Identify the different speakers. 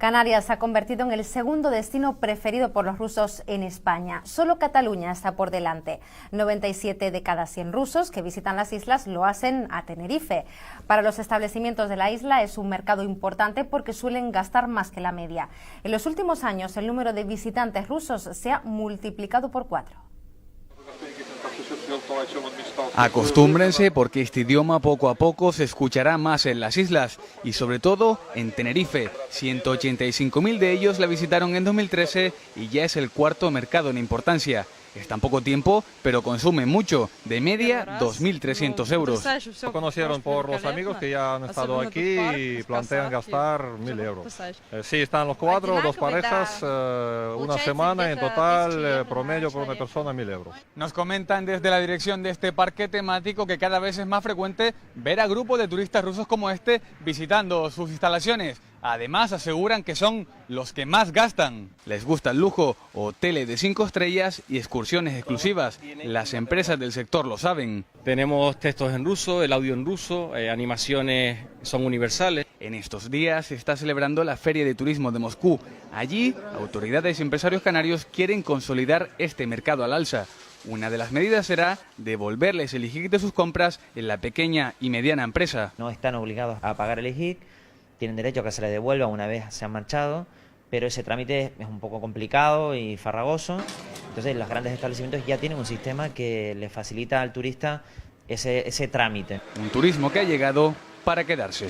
Speaker 1: Canarias se ha convertido en el segundo destino preferido por los rusos en España. Solo Cataluña está por delante. 97 de cada 100 rusos que visitan las islas lo hacen a Tenerife. Para los establecimientos de la isla es un mercado importante porque suelen gastar más que la media. En los últimos años el número de visitantes rusos se ha multiplicado por 4.
Speaker 2: Acostúmbrense porque este idioma poco a poco se escuchará más en las islas y sobre todo en Tenerife. 185.000 de ellos la visitaron en 2013 y ya es el cuarto mercado en importancia. Es tan poco tiempo, pero consumen mucho, de media 2.300 euros.
Speaker 3: Lo conocieron por los amigos que ya han estado aquí y plantean gastar 1.000 euros. Sí, están los cuatro, dos parejas, una semana, en total promedio por una persona 1.000 euros.
Speaker 2: Nos comentan desde la dirección de este parque temático que cada vez es más frecuente ver a grupos de turistas rusos como este visitando sus instalaciones. Además aseguran que son los que más gastan. Les gusta el lujo, hoteles de 5 estrellas y excursiones exclusivas. Las empresas del sector lo saben.
Speaker 4: Tenemos textos en ruso, el audio en ruso, animaciones son universales.
Speaker 2: En estos días se está celebrando la Feria de Turismo de Moscú. Allí, autoridades y empresarios canarios quieren consolidar este mercado al alza. Una de las medidas será devolverles el IJIC de sus compras en la pequeña y mediana empresa.
Speaker 5: No están obligados a pagar el IJIC. Tienen derecho a que se les devuelva una vez se han marchado, pero ese trámite es un poco complicado y farragoso. Entonces los grandes establecimientos ya tienen un sistema que les facilita al turista ese trámite.
Speaker 2: Un turismo que ha llegado para quedarse.